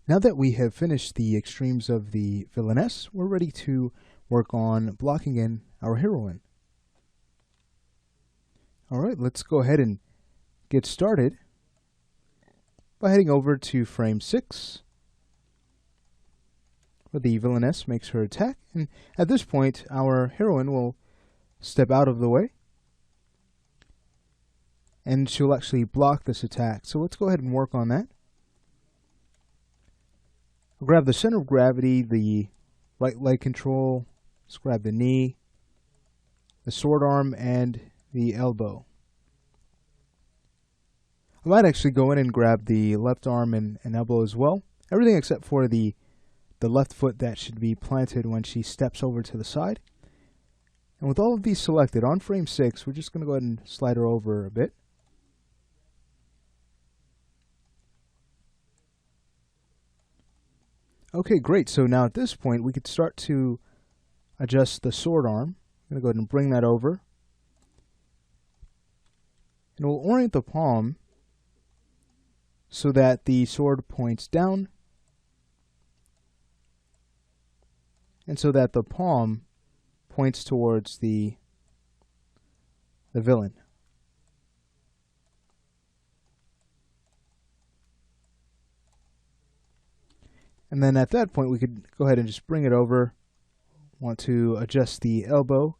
Now that we have finished the extremes of the villainess, we're ready to work on blocking in our heroine. Alright, let's go ahead and get started by heading over to frame 6, where the villainess makes her attack, and at this point our heroine will step out of the way, and she'll actually block this attack. So let's go ahead and work on that. I'll grab the center of gravity, the right leg control, let's grab the knee, the sword arm, and the elbow. I might actually go in and grab the left arm and elbow as well. Everything except for the left foot that should be planted when she steps over to the side. And with all of these selected, on frame 6, we're just going to go ahead and slide her over a bit. Okay, great. So now at this point, we could start to adjust the sword arm. I'm going to go ahead and bring that over. And we'll orient the palm so that the sword points down, and so that the palm points towards the villain. And then at that point we could go ahead and just bring it over. Want to adjust the elbow,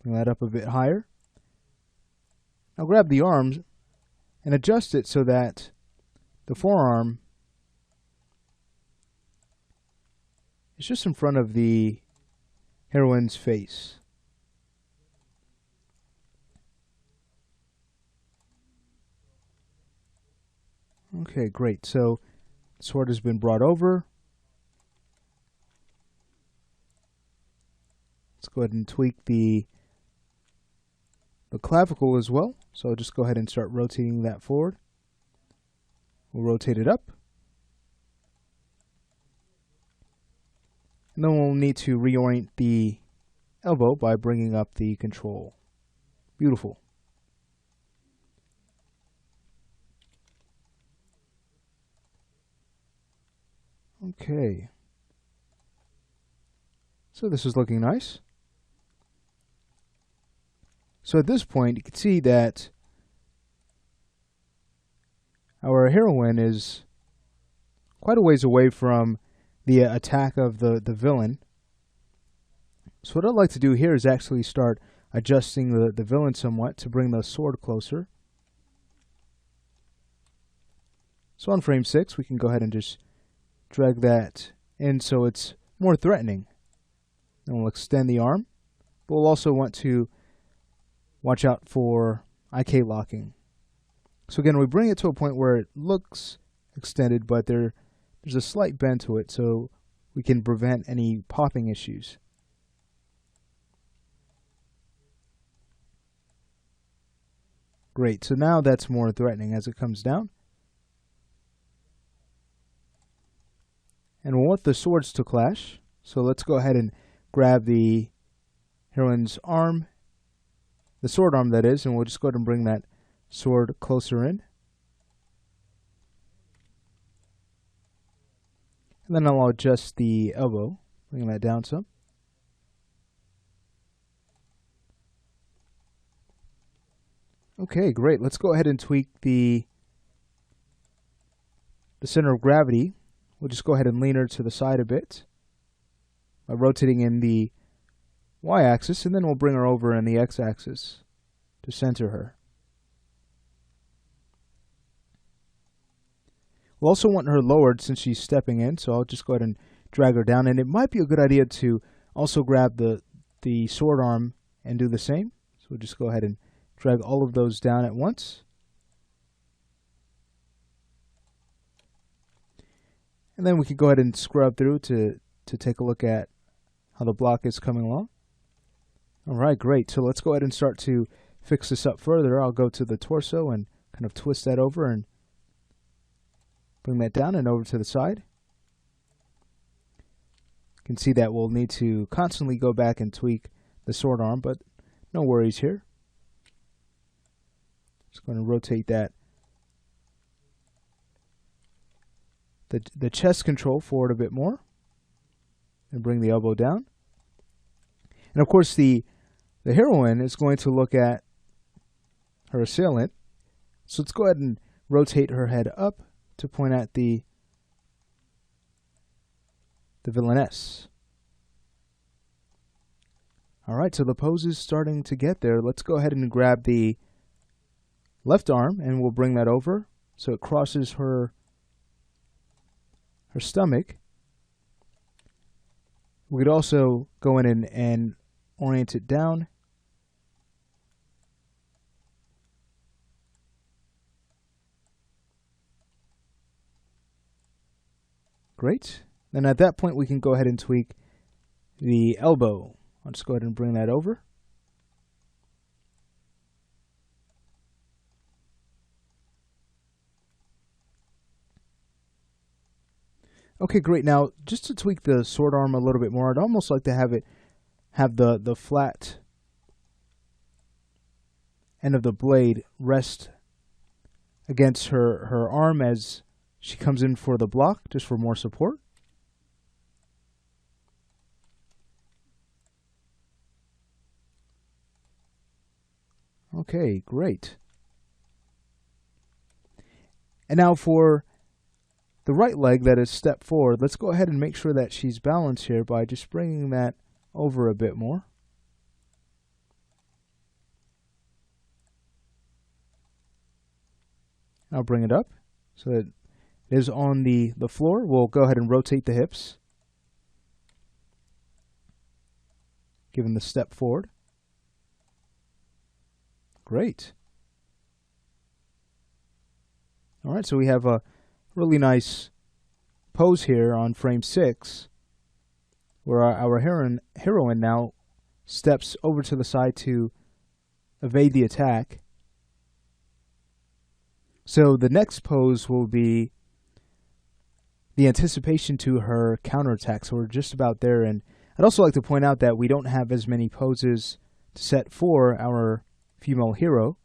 bring that up a bit higher. Now grab the arms and adjust it so that the forearm is just in front of the heroine's face. Okay, great. So the sword has been brought over. Let's go ahead and tweak the clavicle as well. So I'll just go ahead and start rotating that forward. We'll rotate it up. And then we'll need to reorient the elbow by bringing up the control. Beautiful. Okay. So this is looking nice. So at this point, you can see that our heroine is quite a ways away from the attack of the villain. So what I'd like to do here is actually start adjusting the villain somewhat to bring the sword closer. So on frame 6, we can go ahead and just drag that in so it's more threatening. And we'll extend the arm, but we'll also want to watch out for IK locking. So again, we bring it to a point where it looks extended, but there's a slight bend to it, so we can prevent any popping issues. Great, so now that's more threatening as it comes down. And we'll want the swords to clash, so let's go ahead and grab the heroine's arm, the sword arm that is, and we'll just go ahead and bring that sword closer in. And then I'll adjust the elbow, bring that down some. Okay, great. Let's go ahead and tweak the center of gravity. We'll just go ahead and lean her to the side a bit by rotating in the y-axis, and then we'll bring her over in the x-axis to center her. We'll also want her lowered since she's stepping in, so I'll just go ahead and drag her down. And it might be a good idea to also grab the sword arm and do the same. So we'll just go ahead and drag all of those down at once. And then we can go ahead and scrub through to take a look at how the block is coming along. Alright, great. So let's go ahead and start to fix this up further. I'll go to the torso and kind of twist that over and bring that down and over to the side. You can see that we'll need to constantly go back and tweak the sword arm, but no worries here. Just going to rotate that the chest control forward a bit more and bring the elbow down. And of course the heroine is going to look at her assailant. So let's go ahead and rotate her head up to point at the villainess. Alright, so the pose is starting to get there. Let's go ahead and grab the left arm and we'll bring that over so it crosses her stomach. We could also go in and orient it down. Great. Then at that point we can go ahead and tweak the elbow. Let's go ahead and bring that over. Okay, great. Now, just to tweak the sword arm a little bit more, I'd almost like to have the flat end of the blade rest against her arm as she comes in for the block, just for more support. Okay, great. And now for the right leg that is step forward, let's go ahead and make sure that she's balanced here by just bringing that over a bit more. I'll bring it up so that it is on the floor. We'll go ahead and rotate the hips, giving the step forward. Great. All right, so we have a really nice pose here on frame 6 where our heroine now steps over to the side to evade the attack. So the next pose will be the anticipation to her counterattack. So we're just about there. And I'd also like to point out that we don't have as many poses to set for our female hero.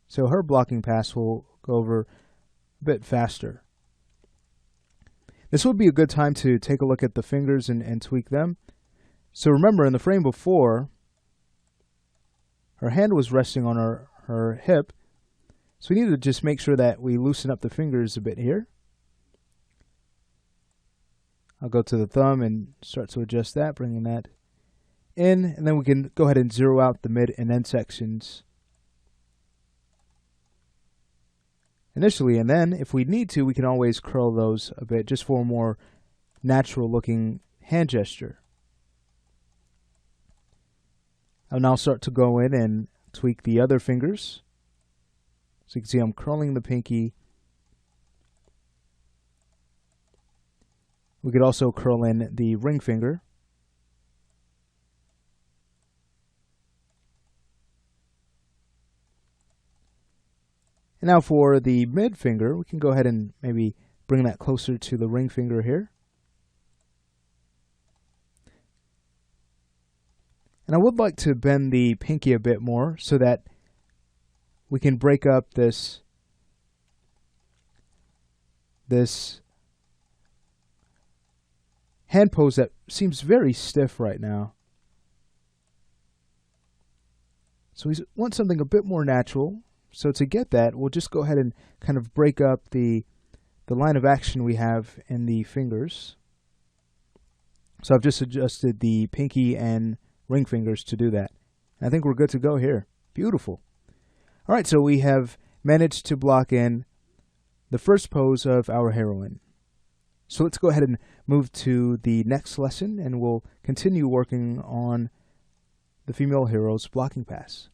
So her blocking pass will go over a bit faster. This would be a good time to take a look at the fingers and tweak them. So remember, in the frame before, her hand was resting on her hip. So we need to just make sure that we loosen up the fingers a bit here. I'll go to the thumb and start to adjust that, bringing that in. And then we can go ahead and zero out the mid and end sections initially. And then, if we need to, we can always curl those a bit just for a more natural looking hand gesture. I'll now start to go in and tweak the other fingers. So you can see I'm curling the pinky. We could also curl in the ring finger. And now for the mid finger, we can go ahead and maybe bring that closer to the ring finger here. And I would like to bend the pinky a bit more so that we can break up this hand pose that seems very stiff right now. So we want something a bit more natural. So to get that, we'll just go ahead and kind of break up the line of action we have in the fingers. So I've just adjusted the pinky and ring fingers to do that. And I think we're good to go here. Beautiful. All right, so we have managed to block in the first pose of our heroine. So let's go ahead and move to the next lesson, and we'll continue working on the female hero's blocking pass.